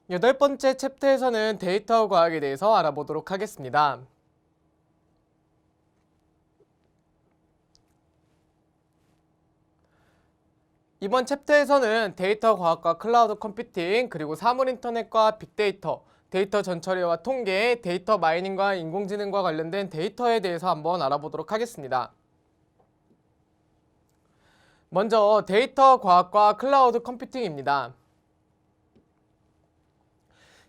8번째 챕터에서는 데이터 과학에 대해서 알아보도록 하겠습니다. 이번 챕터에서는 데이터 과학과 클라우드 컴퓨팅, 그리고 사물 인터넷과 빅데이터, 데이터 전처리와 통계, 데이터 마이닝과 인공지능과 관련된 데이터에 대해서 한번 알아보도록 하겠습니다. 먼저 데이터 과학과 클라우드 컴퓨팅입니다.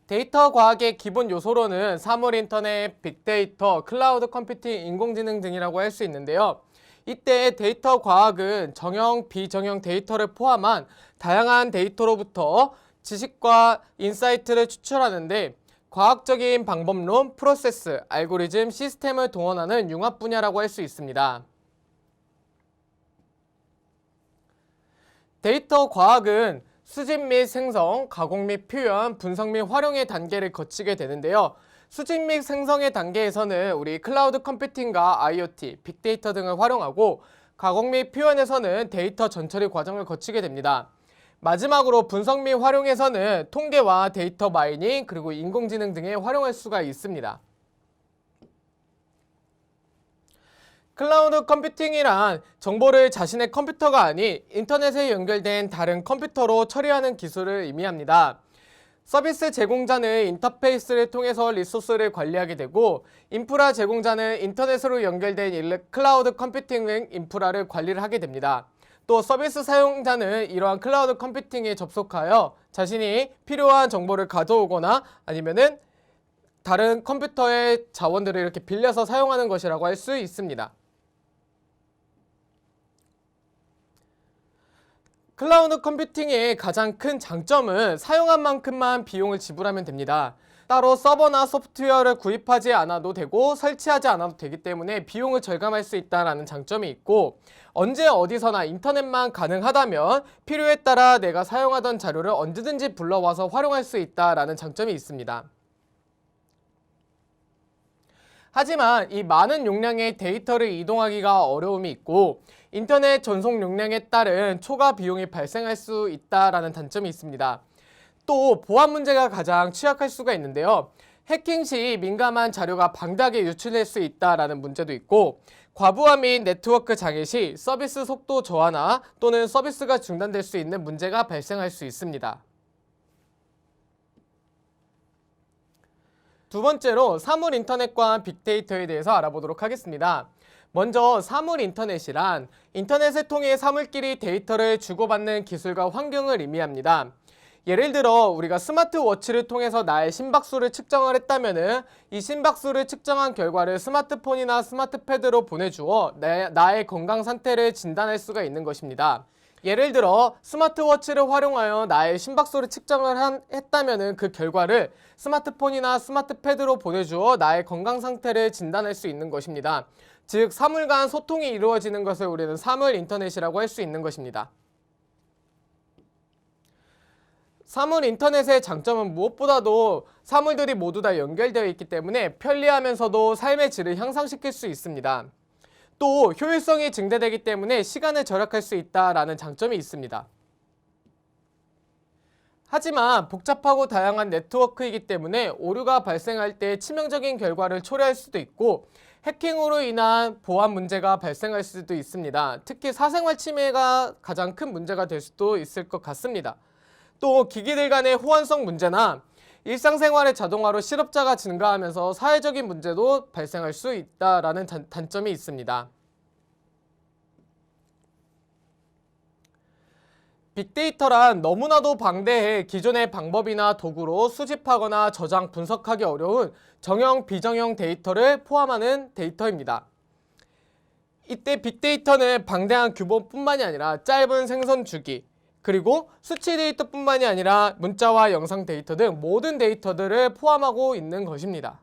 데이터 과학의 기본 요소로는 사물 인터넷, 빅데이터, 클라우드 컴퓨팅, 인공지능 등이라고 할 수 있는데요. 이때 데이터 과학은 정형, 비정형 데이터를 포함한 다양한 데이터로부터 지식과 인사이트를 추출하는데 과학적인 방법론, 프로세스, 알고리즘, 시스템을 동원하는 융합 분야라고 할 수 있습니다. 데이터 과학은 수집 및 생성, 가공 및 표현, 분석 및 활용의 단계를 거치게 되는데요. 수집 및 생성의 단계에서는 우리 클라우드 컴퓨팅과 IoT, 빅데이터 등을 활용하고 가공 및 표현에서는 데이터 전처리 과정을 거치게 됩니다. 마지막으로 분석 및 활용에서는 통계와 데이터 마이닝, 그리고 인공지능 등에 활용할 수가 있습니다. 클라우드 컴퓨팅이란 정보를 자신의 컴퓨터가 아닌 인터넷에 연결된 다른 컴퓨터로 처리하는 기술을 의미합니다. 서비스 제공자는 인터페이스를 통해서 리소스를 관리하게 되고 인프라 제공자는 인터넷으로 연결된 클라우드 컴퓨팅 인프라를 관리를 하게 됩니다. 또 서비스 사용자는 이러한 클라우드 컴퓨팅에 접속하여 자신이 필요한 정보를 가져오거나 아니면은 다른 컴퓨터의 자원들을 이렇게 빌려서 사용하는 것이라고 할 수 있습니다. 클라우드 컴퓨팅의 가장 큰 장점은 사용한 만큼만 비용을 지불하면 됩니다. 따로 서버나 소프트웨어를 구입하지 않아도 되고 설치하지 않아도 되기 때문에 비용을 절감할 수 있다는 장점이 있고 언제 어디서나 인터넷만 가능하다면 필요에 따라 내가 사용하던 자료를 언제든지 불러와서 활용할 수 있다는 장점이 있습니다. 하지만 이 많은 용량의 데이터를 이동하기가 어려움이 있고 인터넷 전송 용량에 따른 초과 비용이 발생할 수 있다는 단점이 있습니다. 또 보안 문제가 가장 취약할 수가 있는데요. 해킹 시 민감한 자료가 방대하게 유출될 수 있다는 문제도 있고 과부하 및 네트워크 장애 시 서비스 속도 저하나 또는 서비스가 중단될 수 있는 문제가 발생할 수 있습니다. 두 번째로 사물 인터넷과 빅데이터에 대해서 알아보도록 하겠습니다. 먼저 사물 인터넷이란 인터넷을 통해 사물끼리 데이터를 주고받는 기술과 환경을 의미합니다. 예를 들어 우리가 스마트워치를 통해서 나의 심박수를 측정을 했다면 이 심박수를 측정한 결과를 스마트폰이나 스마트패드로 보내주어 나의 건강 상태를 진단할 수가 있는 것입니다. 예를 들어 스마트워치를 활용하여 나의 심박수를 측정을 했다면 그 결과를 스마트폰이나 스마트패드로 보내주어 나의 건강 상태를 진단할 수 있는 것입니다. 즉 사물 간 소통이 이루어지는 것을 우리는 사물 인터넷이라고 할 수 있는 것입니다. 사물 인터넷의 장점은 무엇보다도 사물들이 모두 다 연결되어 있기 때문에 편리하면서도 삶의 질을 향상시킬 수 있습니다. 또 효율성이 증대되기 때문에 시간을 절약할 수 있다는 장점이 있습니다. 하지만 복잡하고 다양한 네트워크이기 때문에 오류가 발생할 때 치명적인 결과를 초래할 수도 있고 해킹으로 인한 보안 문제가 발생할 수도 있습니다. 특히 사생활 침해가 가장 큰 문제가 될 수도 있을 것 같습니다. 또 기기들 간의 호환성 문제나 일상생활의 자동화로 실업자가 증가하면서 사회적인 문제도 발생할 수 있다는 단점이 있습니다. 빅데이터란 너무나도 방대해 기존의 방법이나 도구로 수집하거나 저장, 분석하기 어려운 정형, 비정형 데이터를 포함하는 데이터입니다. 이때 빅데이터는 방대한 규모뿐만이 아니라 짧은 생성 주기, 그리고 수치 데이터뿐만이 아니라 문자와 영상 데이터 등 모든 데이터들을 포함하고 있는 것입니다.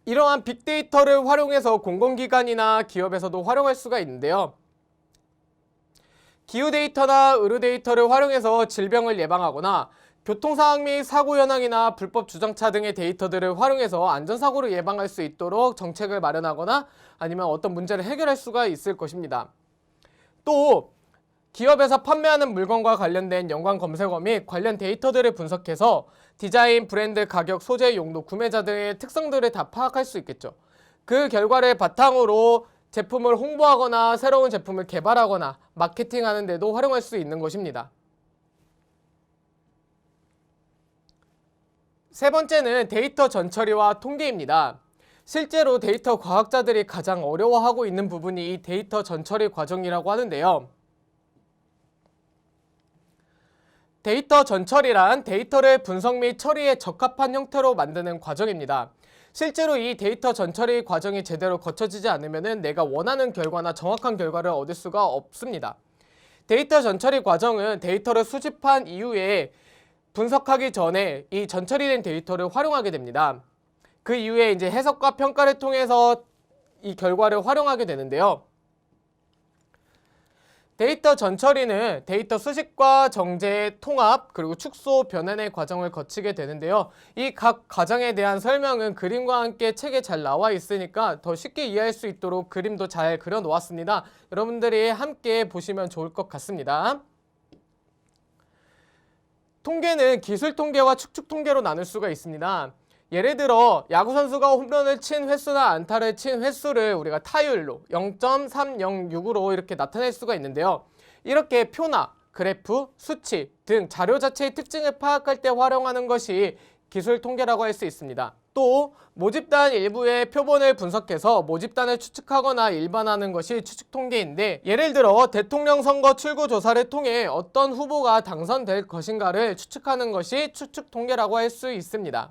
이러한 빅데이터를 활용해서 공공기관이나 기업에서도 활용할 수가 있는데요. 기후 데이터나 의료 데이터를 활용해서 질병을 예방하거나 교통사고 및 사고 현황이나 불법 주정차 등의 데이터들을 활용해서 안전사고를 예방할 수 있도록 정책을 마련하거나 아니면 어떤 문제를 해결할 수가 있을 것입니다. 또 기업에서 판매하는 물건과 관련된 연관 검색어 및 관련 데이터들을 분석해서 디자인, 브랜드, 가격, 소재, 용도, 구매자 등의 특성들을 다 파악할 수 있겠죠. 그 결과를 바탕으로 제품을 홍보하거나 새로운 제품을 개발하거나 마케팅하는 데도 활용할 수 있는 것입니다. 세 번째는 데이터 전처리와 통계입니다. 실제로 데이터 과학자들이 가장 어려워하고 있는 부분이 이 데이터 전처리 과정이라고 하는데요. 데이터 전처리란 데이터를 분석 및 처리에 적합한 형태로 만드는 과정입니다. 실제로 이 데이터 전처리 과정이 제대로 거쳐지지 않으면 내가 원하는 결과나 정확한 결과를 얻을 수가 없습니다. 데이터 전처리 과정은 데이터를 수집한 이후에 분석하기 전에 이 전처리된 데이터를 활용하게 됩니다. 그 이후에 이제 해석과 평가를 통해서 이 결과를 활용하게 되는데요. 데이터 전처리는 데이터 수집과 정제, 통합, 그리고 축소, 변환의 과정을 거치게 되는데요. 이 각 과정에 대한 설명은 그림과 함께 책에 잘 나와 있으니까 더 쉽게 이해할 수 있도록 그림도 잘 그려 놓았습니다. 여러분들이 함께 보시면 좋을 것 같습니다. 통계는 기술 통계와 축축 통계로 나눌 수가 있습니다. 예를 들어 야구 선수가 홈런을 친 횟수나 안타를 친 횟수를 우리가 타율로 0.306으로 이렇게 나타낼 수가 있는데요. 이렇게 표나 그래프, 수치 등 자료 자체의 특징을 파악할 때 활용하는 것이 기술 통계라고 할 수 있습니다. 또 모집단 일부의 표본을 분석해서 모집단을 추측하거나 일반화하는 것이 추측 통계인데, 예를 들어 대통령 선거 출구 조사를 통해 어떤 후보가 당선될 것인가를 추측하는 것이 추측 통계라고 할 수 있습니다.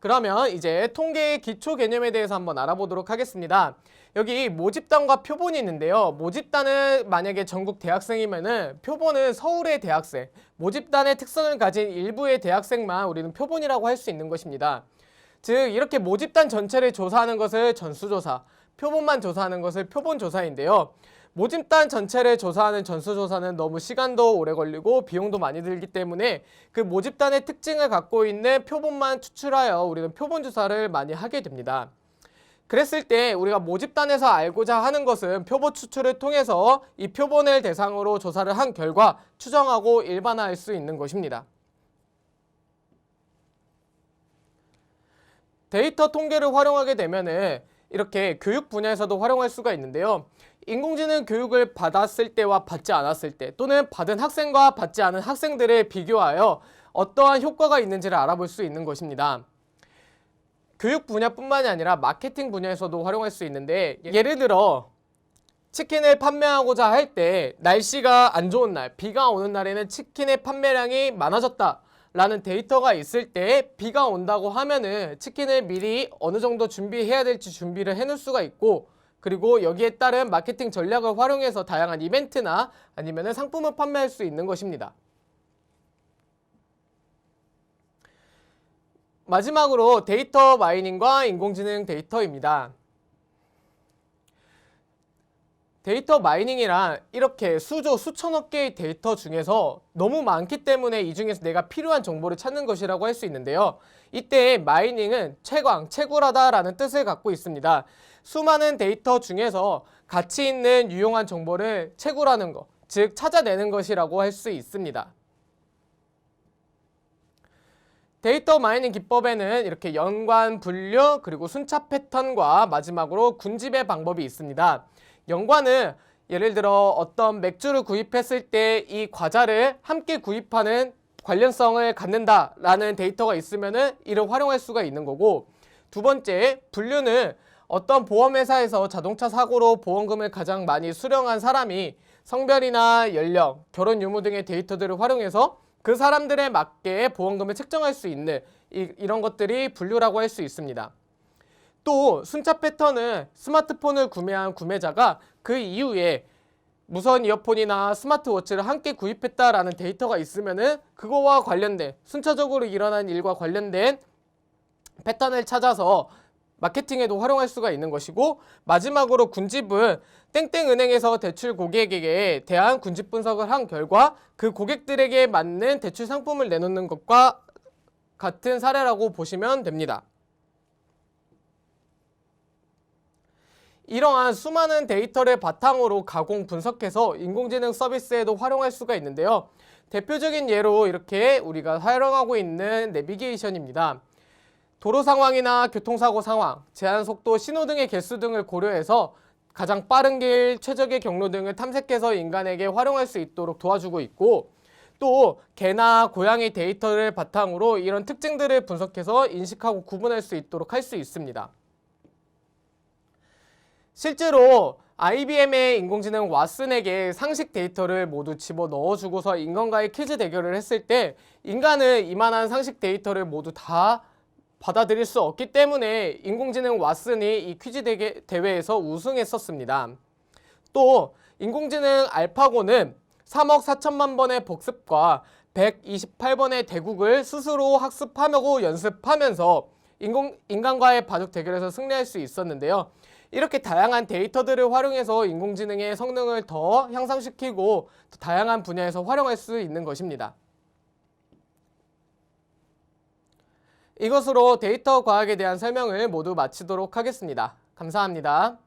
그러면 이제 통계의 기초 개념에 대해서 한번 알아보도록 하겠습니다. 여기 모집단과 표본이 있는데요. 모집단은 만약에 전국 대학생이면은 표본은 서울의 대학생, 모집단의 특성을 가진 일부의 대학생만 우리는 표본이라고 할 수 있는 것입니다. 즉 이렇게 모집단 전체를 조사하는 것을 전수조사, 표본만 조사하는 것을 표본조사인데요. 모집단 전체를 조사하는 전수조사는 너무 시간도 오래 걸리고 비용도 많이 들기 때문에 그 모집단의 특징을 갖고 있는 표본만 추출하여 우리는 표본조사를 많이 하게 됩니다. 그랬을 때 우리가 모집단에서 알고자 하는 것은 표본 추출을 통해서 이 표본을 대상으로 조사를 한 결과 추정하고 일반화할 수 있는 것입니다. 데이터 통계를 활용하게 되면은 이렇게 교육 분야에서도 활용할 수가 있는데요. 인공지능 교육을 받았을 때와 받지 않았을 때, 또는 받은 학생과 받지 않은 학생들을 비교하여 어떠한 효과가 있는지를 알아볼 수 있는 것입니다. 교육 분야뿐만이 아니라 마케팅 분야에서도 활용할 수 있는데, 예를 들어 치킨을 판매하고자 할 때 날씨가 안 좋은 날, 비가 오는 날에는 치킨의 판매량이 많아졌다 라는 데이터가 있을 때 비가 온다고 하면은 치킨을 미리 어느 정도 준비해야 될지 준비를 해놓을 수가 있고, 그리고 여기에 따른 마케팅 전략을 활용해서 다양한 이벤트나 아니면은 상품을 판매할 수 있는 것입니다. 마지막으로 데이터 마이닝과 인공지능 데이터입니다. 데이터 마이닝이란 이렇게 수천억 개의 데이터 중에서 너무 많기 때문에 이 중에서 내가 필요한 정보를 찾는 것이라고 할 수 있는데요. 이때 마이닝은 채굴하다라는 뜻을 갖고 있습니다. 수많은 데이터 중에서 가치 있는 유용한 정보를 채굴하는 것, 즉 찾아내는 것이라고 할 수 있습니다. 데이터 마이닝 기법에는 이렇게 연관, 분류, 그리고 순차 패턴과 마지막으로 군집의 방법이 있습니다. 연관은 예를 들어 어떤 맥주를 구입했을 때 이 과자를 함께 구입하는 관련성을 갖는다라는 데이터가 있으면은 이를 활용할 수가 있는 거고, 두 번째, 분류는 어떤 보험회사에서 자동차 사고로 보험금을 가장 많이 수령한 사람이 성별이나 연령, 결혼 유무 등의 데이터들을 활용해서 그 사람들에 맞게 보험금을 책정할 수 있는 이런 것들이 분류라고 할 수 있습니다. 또 순차 패턴은 스마트폰을 구매한 구매자가 그 이후에 무선 이어폰이나 스마트워치를 함께 구입했다라는 데이터가 있으면은 그거와 관련된 순차적으로 일어난 일과 관련된 패턴을 찾아서 마케팅에도 활용할 수가 있는 것이고, 마지막으로 군집은 땡땡은행에서 대출 고객에게 대한 군집 분석을 한 결과 그 고객들에게 맞는 대출 상품을 내놓는 것과 같은 사례라고 보시면 됩니다. 이러한 수많은 데이터를 바탕으로 가공 분석해서 인공지능 서비스에도 활용할 수가 있는데요. 대표적인 예로 이렇게 우리가 활용하고 있는 내비게이션입니다. 도로 상황이나 교통사고 상황, 제한 속도, 신호등의 개수 등을 고려해서 가장 빠른 길, 최적의 경로 등을 탐색해서 인간에게 활용할 수 있도록 도와주고 있고, 또 개나 고양이 데이터를 바탕으로 이런 특징들을 분석해서 인식하고 구분할 수 있도록 할 수 있습니다. 실제로 IBM의 인공지능 왓슨에게 상식 데이터를 모두 집어넣어주고서 인간과의 퀴즈 대결을 했을 때 인간은 이만한 상식 데이터를 모두 다 받아들일 수 없기 때문에 인공지능 왓슨이 이 퀴즈 대회에서 우승했었습니다. 또 인공지능 알파고는 3억 4천만 번의 복습과 128번의 대국을 스스로 학습하고 연습하면서 인간과의 바둑 대결에서 승리할 수 있었는데요. 이렇게 다양한 데이터들을 활용해서 인공지능의 성능을 더 향상시키고 더 다양한 분야에서 활용할 수 있는 것입니다. 이것으로 데이터 과학에 대한 설명을 모두 마치도록 하겠습니다. 감사합니다.